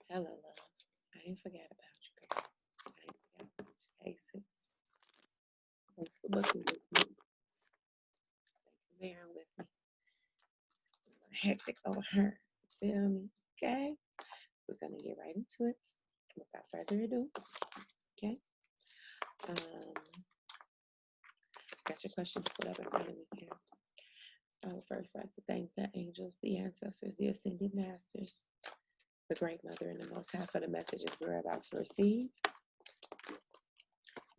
Hello, love. I ain't forgot about you, girl. I ain't forgot about you. Hey, sis. Thanks for booking with me. Thank you for bearing with me. Hectic over her. Feel me? Okay. We're gonna get right into it. Without further ado. Okay. Um, got your questions put up in front of me here. I would first like to thank the angels, the ancestors, the ascended masters, the great mother, and the most high for the messages we're about to receive.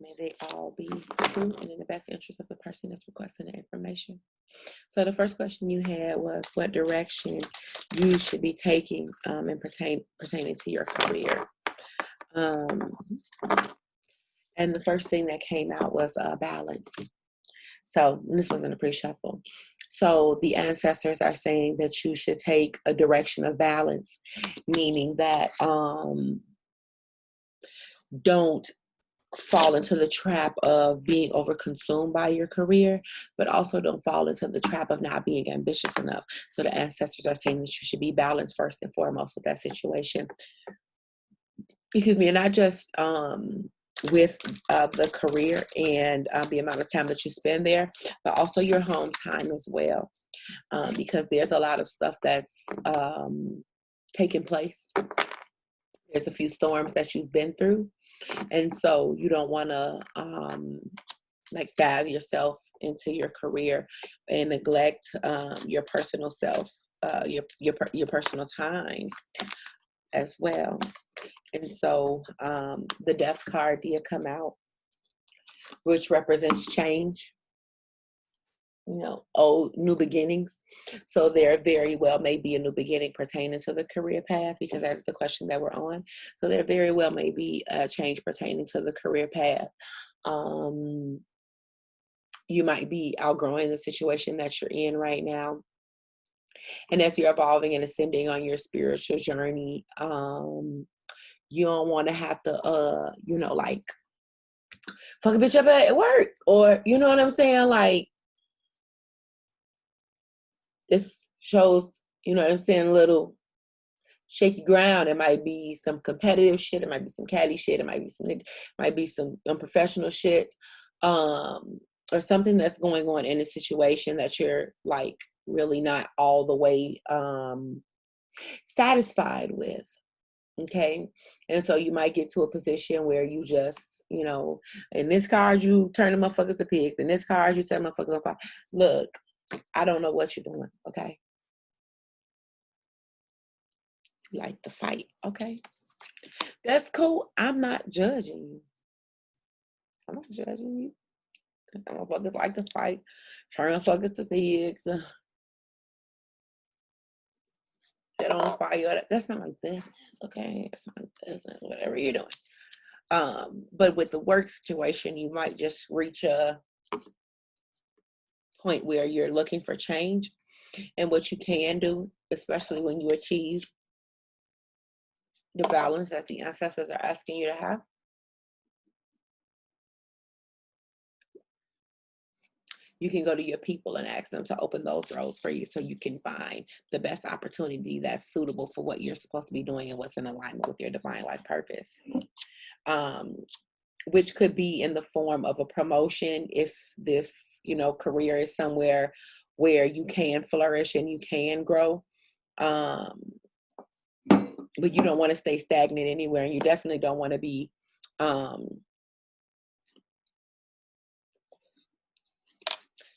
May they all be true and in the best interest of the person that's requesting the information. So the first question you had was what direction you should be taking and pertaining to your career. Um, and the first thing that came out was balance. So this wasn't a pre-shuffle. So the ancestors are saying that you should take a direction of balance, meaning that don't fall into the trap of being overconsumed by your career, but also don't fall into the trap of not being ambitious enough. So the ancestors are saying that you should be balanced first and foremost with that situation. Excuse me, and not just with the career and the amount of time that you spend there, but also your home time as well, because there's a lot of stuff that's taking place. There's a few storms that you've been through, and so you don't want to like dive yourself into your career and neglect your personal self, your personal time as well. And so the death card did come out, which represents change, old new beginnings. So there very well may be a new beginning pertaining to the career path, because that's the question that we're on. So there very well may be a change pertaining to the career path. You might be outgrowing the situation that you're in right now. And as you're evolving and ascending on your spiritual journey, you don't want to have to, like, fuck a bitch up at work, or, you know what I'm saying? Like, this shows, you know what I'm saying, a little shaky ground. It might be some competitive shit. It might be some catty shit. It might be some unprofessional shit, or something that's going on in a situation that you're like really not all the way satisfied with. Okay. And so you might get to a position where you just, in this card, you turn the motherfuckers to pigs. In this card, you turn motherfuckers to look, I don't know what you're doing. Okay. You like to fight. Okay. That's cool. I'm not judging you. I'm not judging you. Because some motherfuckers like to fight, turn motherfuckers to pigs. Get on fire. That's not my business. Okay. That's not my business. Whatever you're doing. But with the work situation, you might just reach a point where you're looking for change. And what you can do, especially when you achieve the balance that the ancestors are asking you to have, you can go to your people and ask them to open those roads for you so you can find the best opportunity that's suitable for what you're supposed to be doing and what's in alignment with your divine life purpose. Which could be in the form of a promotion if this, career is somewhere where you can flourish and you can grow. But you don't want to stay stagnant anywhere, and you definitely don't want to be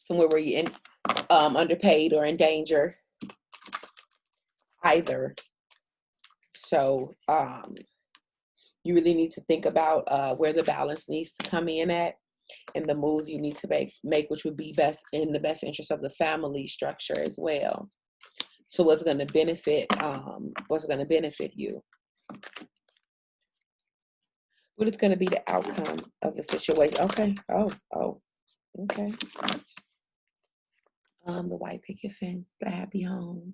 somewhere where you're underpaid or in danger either. So you really need to think about where the balance needs to come in at, and the moves you need to make, which would be best in the best interest of the family structure as well. So what's going to benefit you? What is going to be the outcome of the situation? Okay. Okay. The white picket fence, the happy home.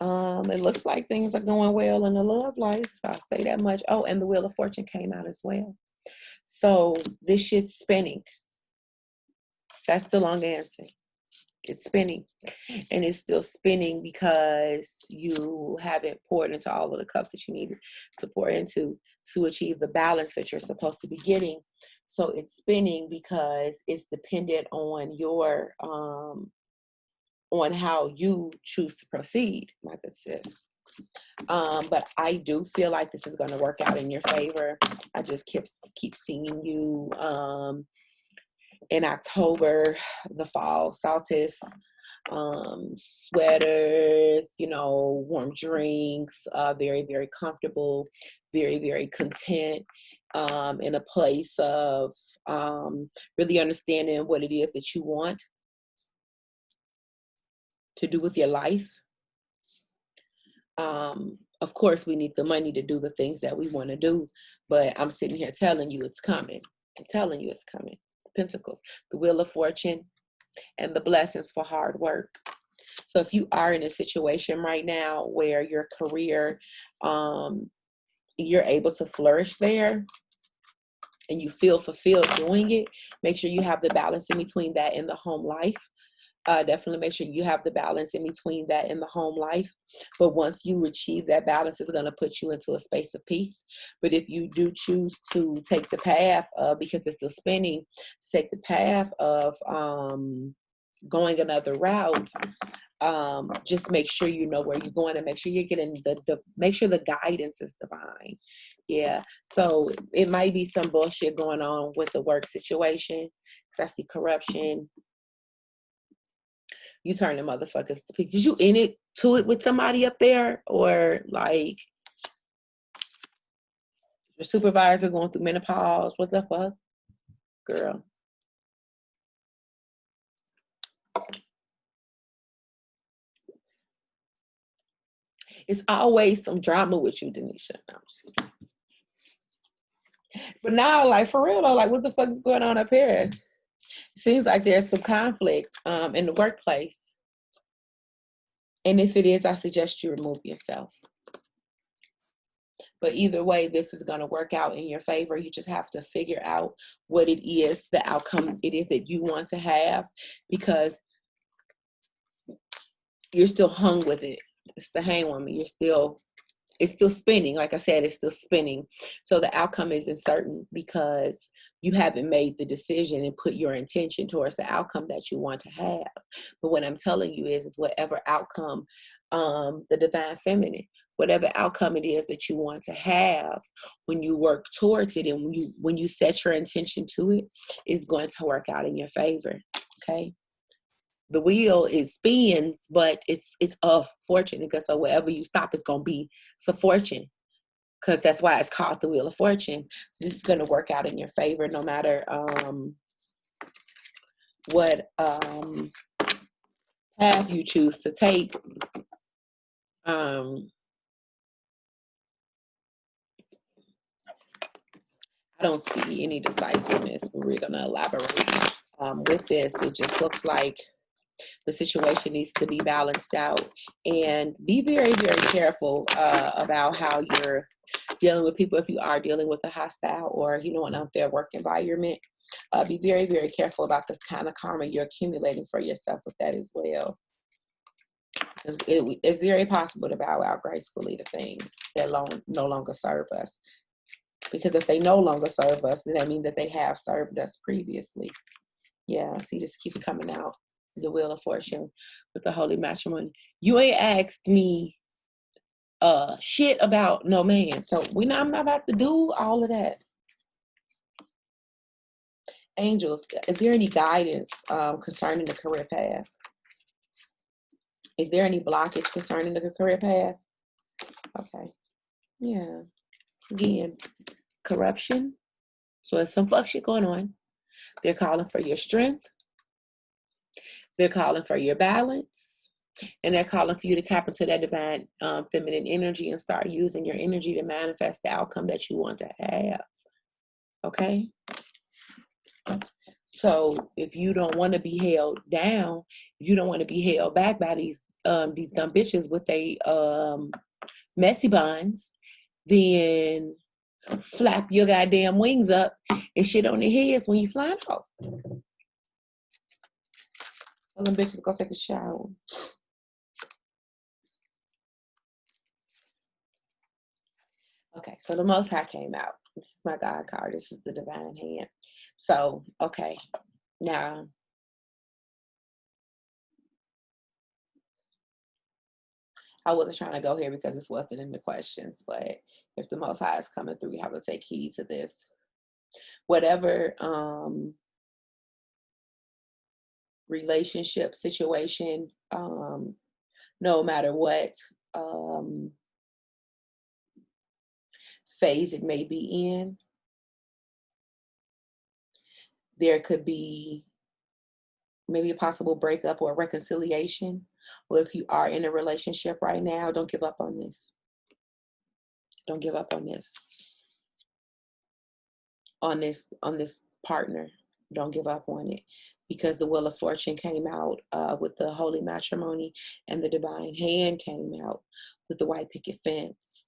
It looks like things are going well in the love life. I'll say that much. Oh, and the Wheel of Fortune came out as well. So this shit's spinning. That's the long answer. It's spinning, and it's still spinning because you haven't poured into all of the cups that you needed to pour into to achieve the balance that you're supposed to be getting. So it's spinning because it's dependent on your on how you choose to proceed, my good sis. But I do feel like this is going to work out in your favor. I just keep seeing you in October, the fall solstice, sweaters, you know, warm drinks, very, very comfortable, very, very content, in a place of really understanding what it is that you want to do with your life. Of course, we need the money to do the things that we want to do, but I'm sitting here telling you it's coming. I'm telling you it's coming. The Pentacles, the Wheel of Fortune, and the blessings for hard work. So if you are in a situation right now where your career, you're able to flourish there and you feel fulfilled doing it, make sure you have the balance in between that and the home life. Definitely make sure you have the balance in between that and the home life. But once you achieve that balance, it's going to put you into a space of peace. But if you do choose to take the path, because it's still spinning, to take the path of going another route, just make sure you know where you're going and make sure you're getting make sure the guidance is divine. Yeah. So it might be some bullshit going on with the work situation. That's the corruption. You turn the motherfuckers to pigs. Did you in it to it with somebody up there? Or like your supervisor going through menopause? What the fuck? Girl. It's always some drama with you, Denisha. No, but now, like, for real though, like, what the fuck is going on up here? Seems like there's some conflict in the workplace. And if it is, I suggest you remove yourself. But either way, this is going to work out in your favor. You just have to figure out what it is, the outcome it is that you want to have, because you're still hung with it. It's the hangwoman. It's still spinning. Like I said, it's still spinning. So the outcome isn't certain because you haven't made the decision and put your intention towards the outcome that you want to have. But what I'm telling you is whatever outcome, the divine feminine, whatever outcome it is that you want to have, when you work towards it and when you set your intention to it, it's going to work out in your favor. Okay. The wheel is spins, but it's of fortune, because so wherever you stop, it's gonna be some fortune, because that's why it's called the Wheel of Fortune. So this is gonna work out in your favor, no matter what path you choose to take. I don't see any decisiveness, but we're gonna elaborate with this. It just looks like the situation needs to be balanced out, and be very, very careful about how you're dealing with people. If you are dealing with a hostile or an unfair work environment, be very, very careful about the kind of karma you're accumulating for yourself with that as well. Because it's very possible to bow out gracefully to things that no longer serve us. Because if they no longer serve us, then that means that they have served us previously. Yeah, see, this keeps coming out. The Wheel of Fortune with the holy matrimony. You ain't asked me shit about no man, so I'm not about to do all of that. Angels, is there any guidance concerning the career path? Is there any blockage concerning the career path? Okay. Yeah. Again, corruption. So there's some fuck shit going on. They're calling for your strength. They're calling for your balance. And they're calling for you to tap into that divine feminine energy and start using your energy to manifest the outcome that you want to have. Okay? So if you don't want to be held down, if you don't want to be held back by these dumb bitches with they messy buns, then flap your goddamn wings up and shit on their heads when you fly off. Tell them bitches go take a shower. Okay, so the Most High came out. This is my God card. This is the divine hand. So, okay, now I wasn't trying to go here because this wasn't in the questions, but if the Most High is coming through, we have to take heed to this. Whatever relationship situation, no matter what phase it may be in, there could be maybe a possible breakup or reconciliation. Or if you are in a relationship right now, don't give up on this. Don't give up on this. On this partner. Don't give up on it. Because the Wheel of Fortune came out with the holy matrimony, and the divine hand came out with the white picket fence.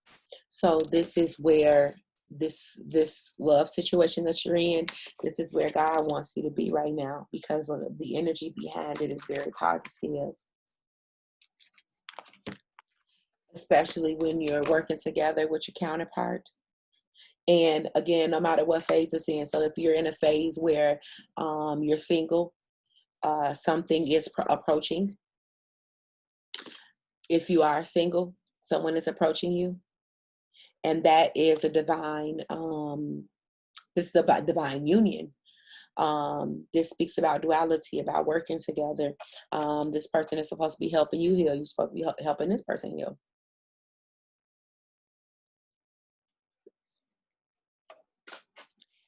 So this is where this love situation that you're in, this is where God wants you to be right now, because the energy behind it is very positive, especially when you're working together with your counterpart. And again, no matter what phase it's in, so if you're in a phase where you're single, something is approaching. If you are single, someone is approaching you, and that is a divine this is about divine union. This speaks about duality, about working together. This person is supposed to be helping you heal. You're supposed to be helping this person heal.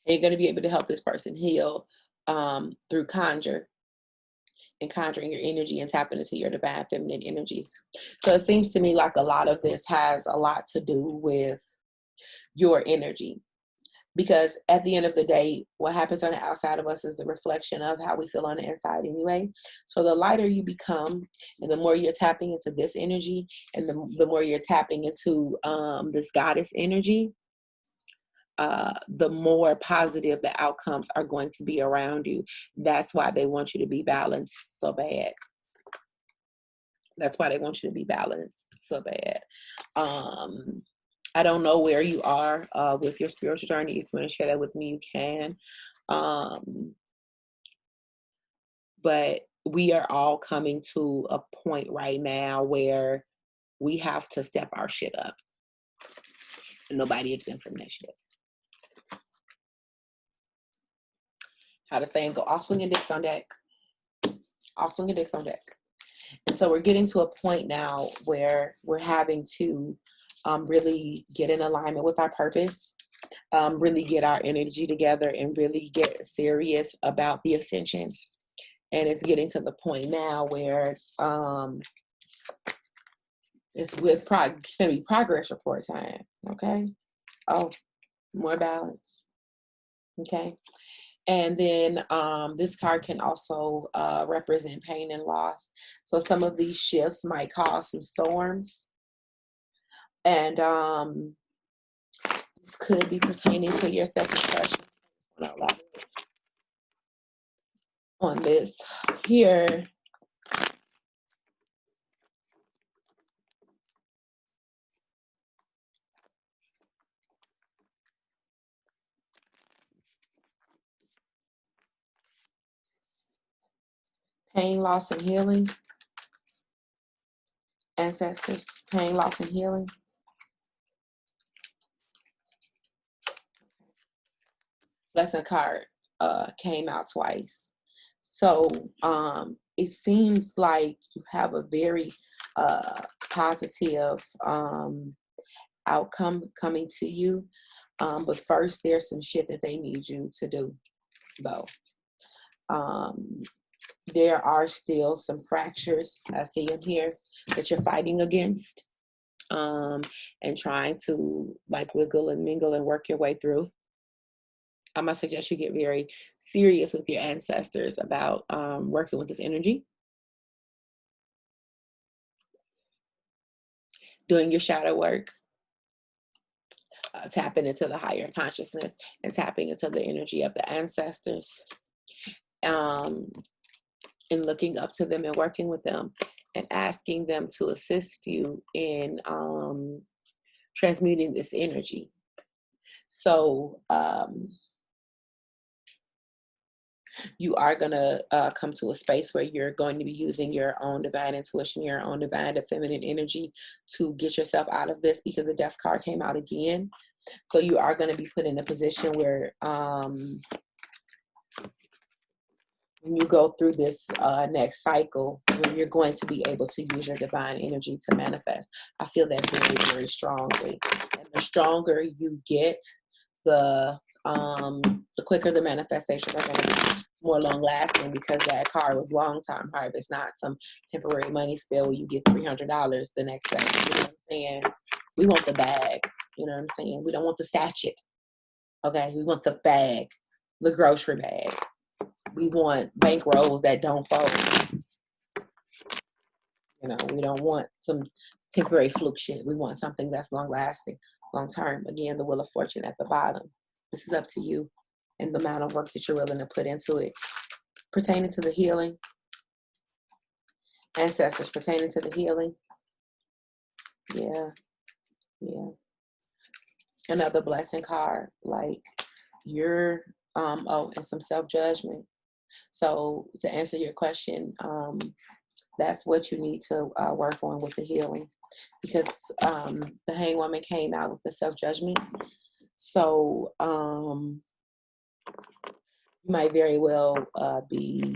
And you're going to be able to help this person heal through conjuring your energy and tapping into your divine feminine energy. So it seems to me like a lot of this has a lot to do with your energy. Because at the end of the day, what happens on the outside of us is the reflection of how we feel on the inside anyway. So the lighter you become, and the more you're tapping into this energy, and the more you're tapping into this goddess energy, the more positive the outcomes are going to be around you. That's why they want you to be balanced so bad. That's why they want you to be balanced so bad. I don't know where you are with your spiritual journey. If you want to share that with me, you can. But we are all coming to a point right now where we have to step our shit up. And nobody exempt from that shit. How the saying go, all swing your dicks on deck. All swing your dicks on deck. And so we're getting to a point now where we're having to really get in alignment with our purpose, really get our energy together, and really get serious about the ascension. And it's getting to the point now where it's going to be progress report time. Okay. Oh, more balance. Okay. And then this card can also represent pain and loss. So some of these shifts might cause some storms. And this could be pertaining to your second expression. On this here. Pain, loss, and healing. Ancestors, pain, loss, and healing. Lesson card came out twice. So it seems like you have a very positive outcome coming to you. But first, there's some shit that they need you to do, though. There are still some fractures, I see them here, that you're fighting against and trying to like wiggle and mingle and work your way through. I'm going to suggest you get very serious with your ancestors about working with this energy. Doing your shadow work. Tapping into the higher consciousness and tapping into the energy of the ancestors. and looking up to them and working with them and asking them to assist you in transmuting this energy. So you are going to come to a space where you're going to be using your own divine intuition, your own divine feminine energy to get yourself out of this, because the death card came out again. So you are going to be put in a position where when you go through this next cycle, where you're going to be able to use your divine energy to manifest. I feel that very, very strongly. And the stronger you get, the quicker the manifestations are going to be more long lasting, because that card was long time hard. It's not some temporary money spill where you get $300 the next day. You know what I'm saying? We want the bag. You know what I'm saying? We don't want the sachet. Okay, we want the bag, the grocery bag. We want bank rolls that don't fold. You know, we don't want some temporary fluke shit. We want something that's long lasting, long term. Again, the Wheel of Fortune at the bottom. This is up to you and the amount of work that you're willing to put into it. Pertaining to the healing, ancestors, pertaining to the healing. Yeah. Another blessing card, like you're, and some self-judgment. So to answer your question, that's what you need to work on with the healing, because the Hanged Woman came out with the self-judgment. So you might very well be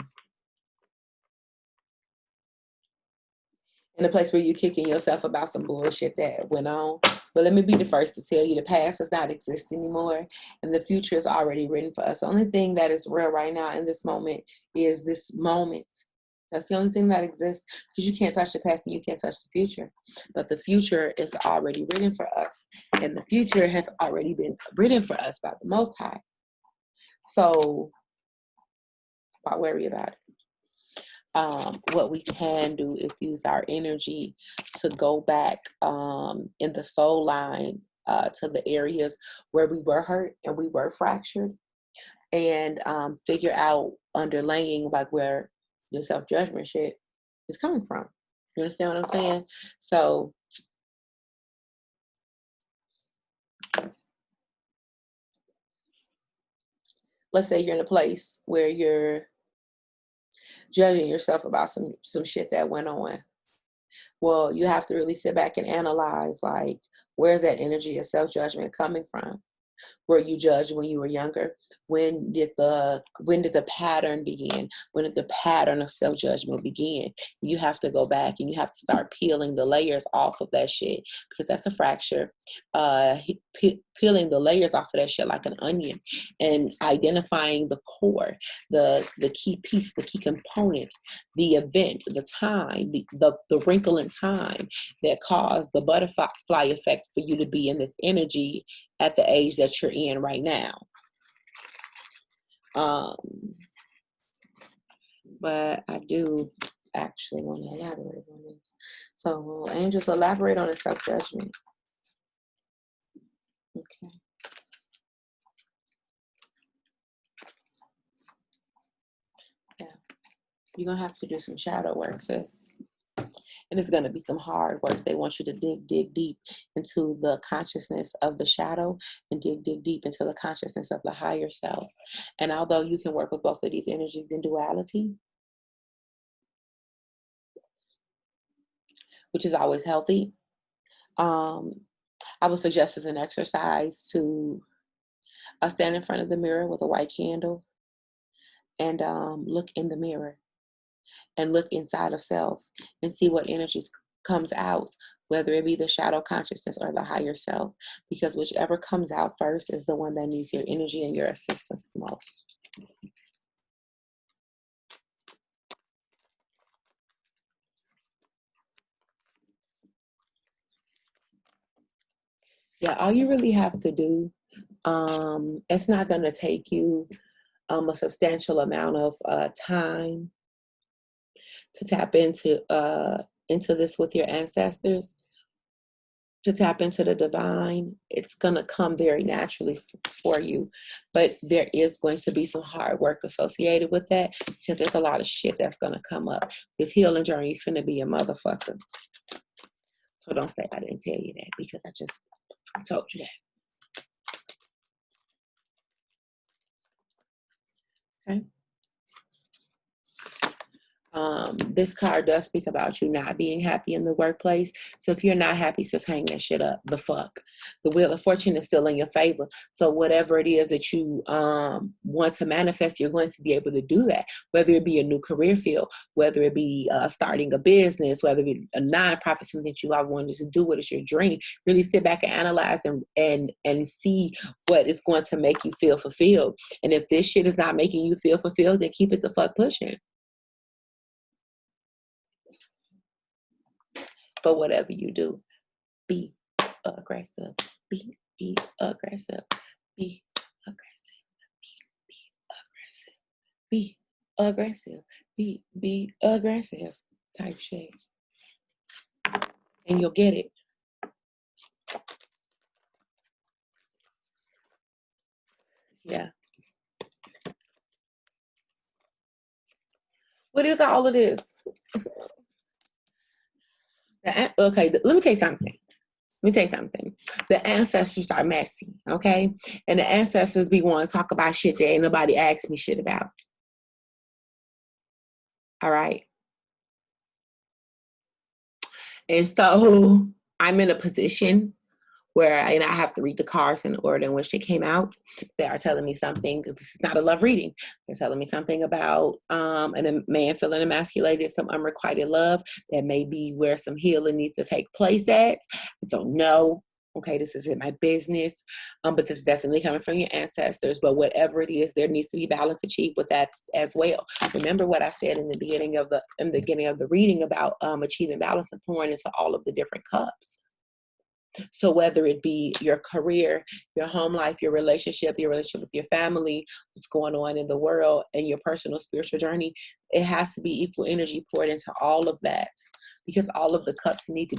in a place where you're kicking yourself about some bullshit that went on. But let me be the first to tell you, the past does not exist anymore, and the future is already written for us. The only thing that is real right now in this moment is this moment. That's the only thing that exists, because you can't touch the past and you can't touch the future. But the future is already written for us, and the future has already been written for us by the Most High. So why worry about it? What we can do is use our energy to go back in the soul line to the areas where we were hurt and we were fractured, and figure out underlaying like where the self-judgment shit is coming from. You understand what I'm saying? So let's say you're in a place where you're judging yourself about some shit that went on. Well, you have to really sit back and analyze, like, where's that energy of self-judgment coming from? Were you judged when you were younger? When did the pattern begin? When did the pattern of self-judgment begin? You have to go back and you have to start peeling the layers off of that shit, because that's a fracture. Peeling the layers off of that shit like an onion, and identifying the core, the key piece, the key component, the event, the time, the wrinkle in time that caused the butterfly effect for you to be in this energy at the age that you're in right now. But I do actually want to elaborate on this. So angels, elaborate on the self-judgment. Okay. Yeah. You're going to have to do some shadow work, sis. And it's going to be some hard work. They want you to dig deep into the consciousness of the shadow, and dig deep into the consciousness of the higher self. And although you can work with both of these energies in duality, which is always healthy, I would suggest as an exercise to stand in front of the mirror with a white candle and look in the mirror and look inside of self and see what energies comes out, whether it be the shadow consciousness or the higher self, because whichever comes out first is the one that needs your energy and your assistance the most. Yeah, all you really have to do, it's not going to take you a substantial amount of time to tap into this with your ancestors. to tap into the divine, it's going to come very naturally for you. But there is going to be some hard work associated with that, because there's a lot of shit that's going to come up. This healing journey is going to be a motherfucker. So don't say I didn't tell you that, because I just told you that. Okay. This card does speak about you not being happy in the workplace. So if you're not happy, just hang that shit up. The fuck. The wheel of fortune is still in your favor. So whatever it is that you want to manifest, you're going to be able to do that. Whether it be a new career field, whether it be starting a business, whether it be a nonprofit, something that you have wanted to do, what is your dream. Really sit back and analyze and see what is going to make you feel fulfilled. And if this shit is not making you feel fulfilled, then keep it the fuck pushing. But whatever you do, be aggressive. Be aggressive. Be aggressive. Be aggressive. Be aggressive. Type shit. And you'll get it. Yeah. What is all of this? Okay, let me tell you something. The ancestors are messy, okay? And the ancestors be wanting to talk about shit that ain't nobody asked me shit about. All right? And so I'm in a position where I have to read the cards in the order in which they came out. They are telling me something. This is not a love reading. They're telling me something about a man feeling emasculated, some unrequited love. That may be where some healing needs to take place at. I don't know. Okay, this isn't my business, but this is definitely coming from your ancestors. But whatever it is, there needs to be balance achieved with that as well. Remember what I said in the beginning of the reading about achieving balance and pouring into all of the different cups. So whether it be your career, your home life, your relationship with your family, what's going on in the world, and your personal spiritual journey, it has to be equal energy poured into all of that, because all of the cups need to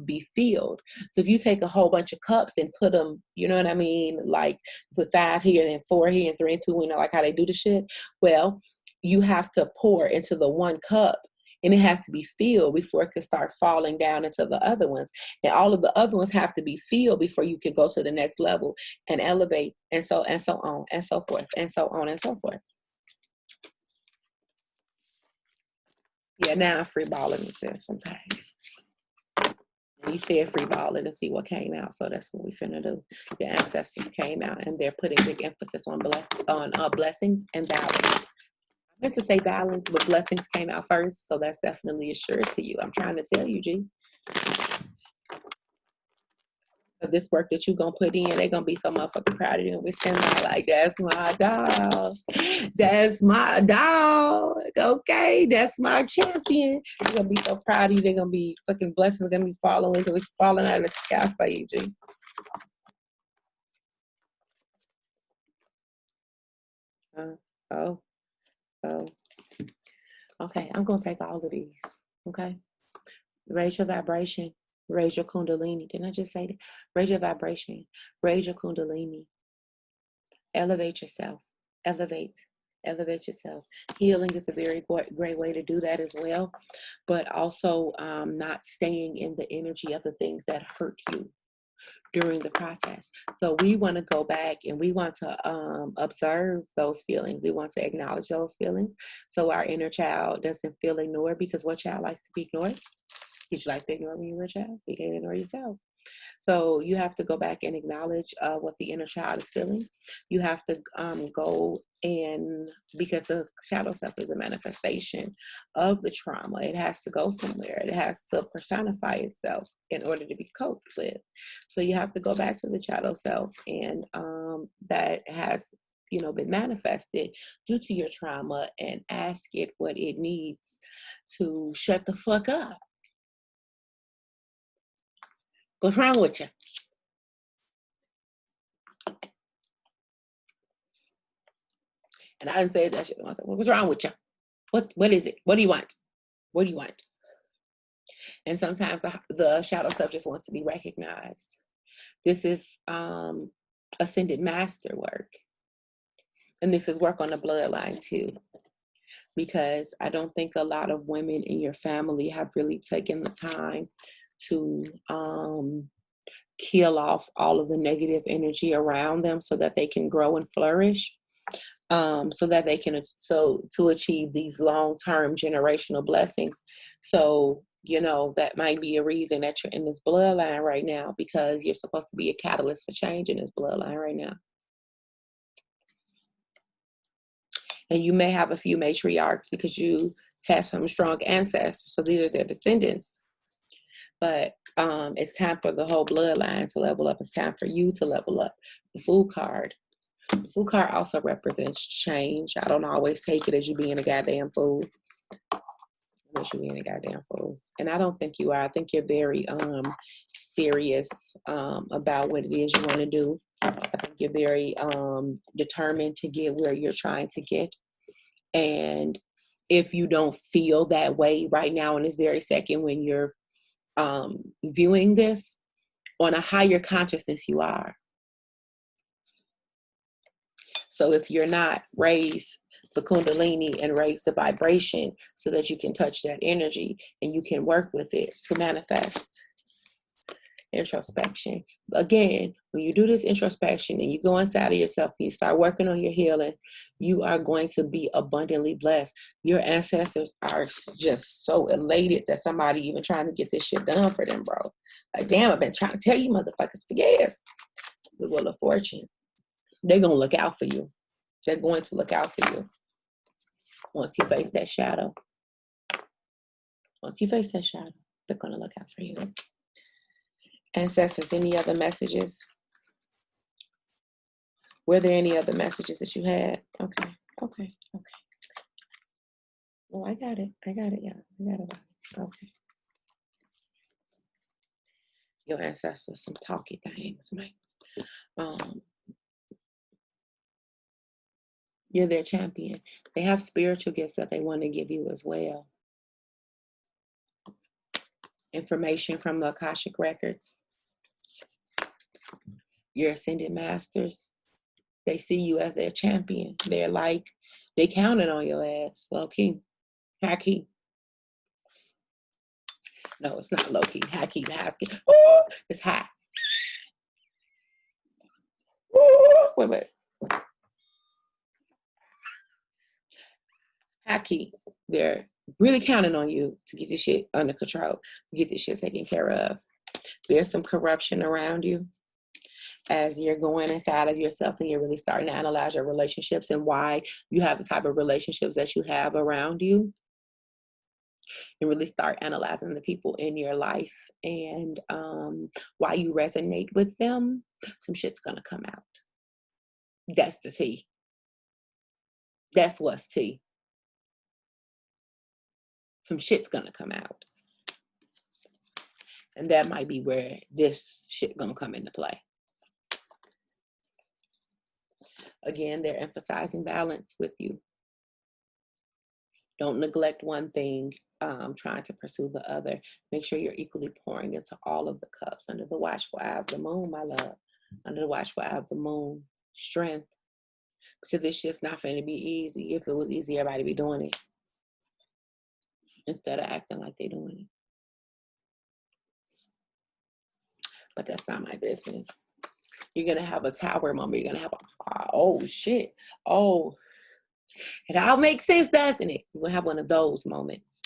be filled. So if you take a whole bunch of cups and put them, you know what I mean, like put 5 here and 4 here and 3 and 2, you know, like how they do the shit. Well, you have to pour into the one cup, and it has to be filled before it can start falling down into the other ones. And all of the other ones have to be filled before you can go to the next level and elevate, and so on and so forth, and so on and so forth. Yeah, now I'm free balling this sometimes. You said free balling and see what came out. So that's what we finna do. Your ancestors came out and they're putting big emphasis on blessings and balance. I meant to say balance, but blessings came out first, so that's definitely assured to you. I'm trying to tell you, G. This work that you're going to put in, they're going to be so motherfucking proud of you. And we're sitting there like, that's my dog. That's my dog. Okay, that's my champion. They're going to be so proud of you. They're going to be fucking blessings going to be falling out of the sky for you, G. Oh. Okay, I'm going to take all of these. Okay. Raise your vibration. Raise your kundalini. Didn't I just say that? Raise your vibration. Raise your kundalini. Elevate yourself. Elevate yourself. Healing is a very great way to do that as well, but also not staying in the energy of the things that hurt you during the process. So we want to go back and we want to observe those feelings. We want to acknowledge those feelings so our inner child doesn't feel ignored, because what child likes to be ignored? Did you like to ignore when you were a child? You can't ignore yourself. So you have to go back and acknowledge what the inner child is feeling. You have to go and, because the shadow self is a manifestation of the trauma, it has to go somewhere. It has to personify itself in order to be coped with. So you have to go back to the shadow self, and that has been manifested due to your trauma, and ask it what it needs to shut the fuck up. What's wrong with you? And I didn't say that shit to myself. What's wrong with you? What is it? What do you want? What do you want? And sometimes the shadow self just wants to be recognized. This is ascended master work. And this is work on the bloodline too. Because I don't think a lot of women in your family have really taken the time to kill off all of the negative energy around them so that they can grow and flourish. So that they can, to achieve these long-term generational blessings. So, that might be a reason that you're in this bloodline right now, because you're supposed to be a catalyst for change in this bloodline right now. And you may have a few matriarchs because you have some strong ancestors. So these are their descendants. But it's time for the whole bloodline to level up. It's time for you to level up. The Fool card. The Fool card also represents change. I don't always take it as you being a goddamn fool. Unless you being a goddamn fool. And I don't think you are. I think you're very serious about what it is you want to do. I think you're very determined to get where you're trying to get. And if you don't feel that way right now in this very second when you're viewing this, on a higher consciousness you are. So if you're not, raise the kundalini and raise the vibration so that you can touch that energy and you can work with it to manifest. Introspection. Again, when you do this introspection and you go inside of yourself and you start working on your healing, you are going to be abundantly blessed. Your ancestors are just so elated that somebody even trying to get this shit done for them, bro. Like, damn, I've been trying to tell you motherfuckers for years. The Wheel of Fortune. They're going to look out for you. They're going to look out for you once you face that shadow. Once you face that shadow, they're going to look out for you. Ancestors, any other messages? Were there any other messages that you had? Okay. Oh, I got it, y'all. I got it. Okay. Your ancestors, some talky things, man. You're their champion. They have spiritual gifts that they want to give you as well. Information from the Akashic Records. Your ascended masters, they see you as their champion. They're like, they counted on your ass, low key, high key. No, it's not low key, high key, high key. Ooh, it's high. Ooh, wait. High key. They're really counting on you to get this shit under control, to get this shit taken care of. There's some corruption around you as you're going inside of yourself and you're really starting to analyze your relationships and why you have the type of relationships that you have around you, and really start analyzing the people in your life and why you resonate with them. Some shit's gonna come out. That's the tea. That's what's tea. Some shit's gonna come out. And that might be where this shit gonna come into play. Again, they're emphasizing balance with you. Don't neglect one thing, trying to pursue the other. Make sure you're equally pouring into all of the cups under the watchful eye of the moon, my love. Under the watchful eye of the moon. Strength. Because it's just not going to be easy. If it was easy, everybody be doing it. Instead of acting like they're doing it. But that's not my business. You're going to have a tower moment. You're going to have oh, shit. Oh, it all makes sense, doesn't it? You're going to have one of those moments.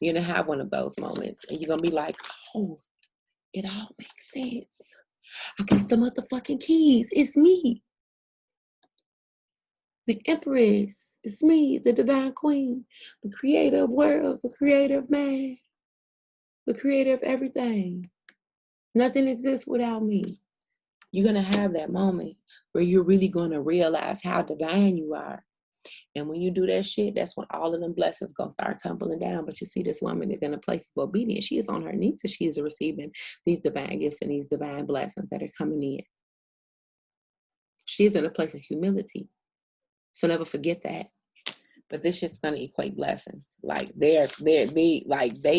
You're going to have one of those moments. And you're going to be like, oh, it all makes sense. I got the motherfucking keys. It's me. The Empress. It's me, the Divine Queen. The creator of worlds. The creator of man. The creator of everything. Nothing exists without me. You're going to have that moment where you're really going to realize how divine you are. And when you do that shit, that's when all of them blessings going to start tumbling down. But you see, this woman is in a place of obedience. She is on her knees and she is receiving these divine gifts and these divine blessings that are coming in. She is in a place of humility. So never forget that. But this shit's gonna equate blessings. Like they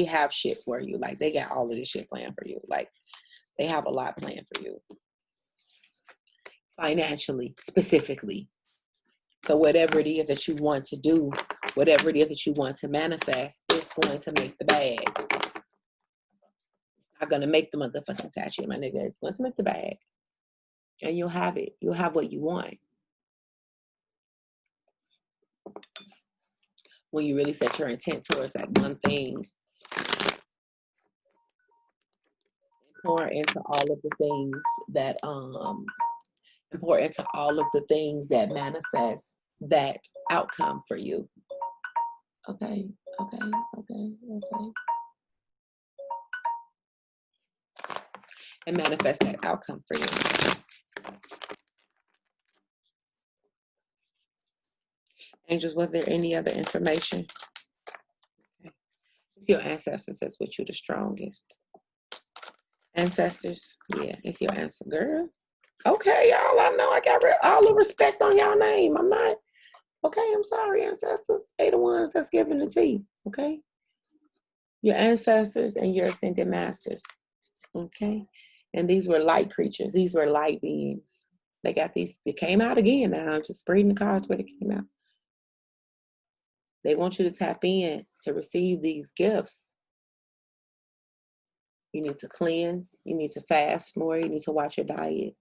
have shit for you. Like they got all of this shit planned for you. Like they have a lot planned for you. Financially, specifically. So whatever it is that you want to do, whatever it is that you want to manifest, it's going to make the bag. It's not gonna make the motherfucking statue, my nigga. It's going to make the bag. And you'll have it. You'll have what you want. When you really set your intent towards that one thing, pour into all of the things that manifest that outcome for you. Okay. And manifest that outcome for you. Angels, was there any other information? Okay. It's your ancestors that's with you the strongest. Ancestors, yeah, it's your answer, girl. Okay, y'all, I know I got all the respect on y'all name. I'm not, okay, I'm sorry, ancestors. They the ones that's giving the tea, okay? Your ancestors and your ascended masters, okay? And these were light creatures. These were light beings. They got these, it came out again now. I'm just reading the cards where it came out. They want you to tap in to receive these gifts. You need to cleanse. You need to fast more. You need to watch your diet. You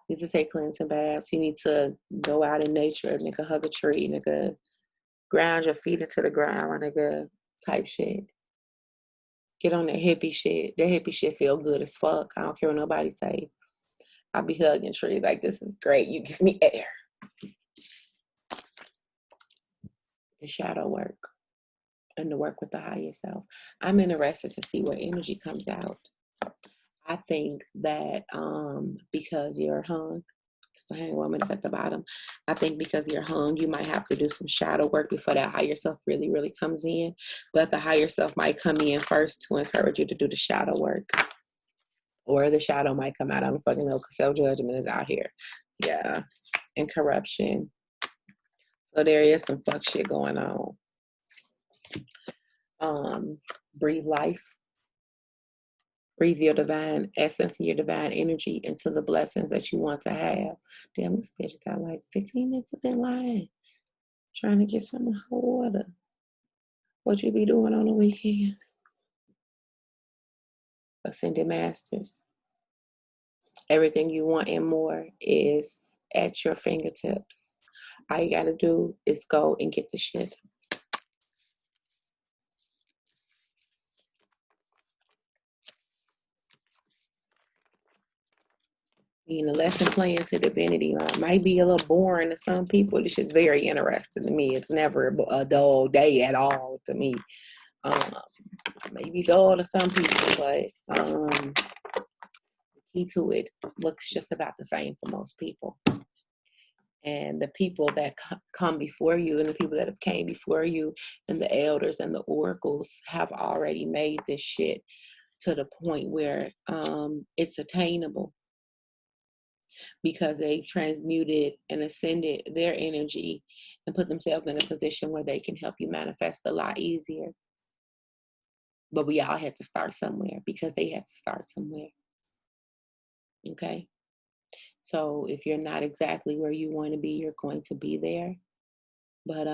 need to take cleansing baths. You need to go out in nature, nigga, hug a tree, nigga, ground your feet into the ground, nigga, type shit. Get on that hippie shit. That hippie shit feel good as fuck. I don't care what nobody say. I'll be hugging trees like, this is great. You give me air. The shadow work and the work with the higher self. I'm interested to see what energy comes out. I think that because you're hung, the hang woman is at the bottom. I think because you're hung, you might have to do some shadow work before that higher self really, really comes in. But the higher self might come in first to encourage you to do the shadow work. Or the shadow might come out. I don't fucking know, because self-judgment is out here. Yeah. And corruption. So there is some fuck shit going on. Breathe life. Breathe your divine essence and your divine energy into the blessings that you want to have. Damn, this bitch got like 15 niggas in line trying to get some hot water. What you be doing on the weekends? Ascended Masters. Everything you want and more is at your fingertips. All you gotta do is go and get the shit. The lesson plan to divinity might be a little boring to some people. This is very interesting to me. It's never a dull day at all to me. Maybe dull to some people, but the key to it looks just about the same for most people. And the people that come before you and the people that have came before you and the elders and the oracles have already made this shit to the point where it's attainable. Because they transmuted and ascended their energy and put themselves in a position where they can help you manifest a lot easier. But we all had to start somewhere because they had to start somewhere. Okay? So if you're not exactly where you want to be, you're going to be there. But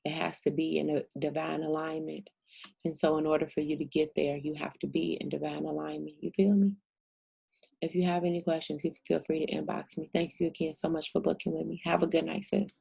it has to be in a divine alignment. And so in order for you to get there, you have to be in divine alignment. You feel me? If you have any questions, you can feel free to inbox me. Thank you again so much for booking with me. Have a good night, sis.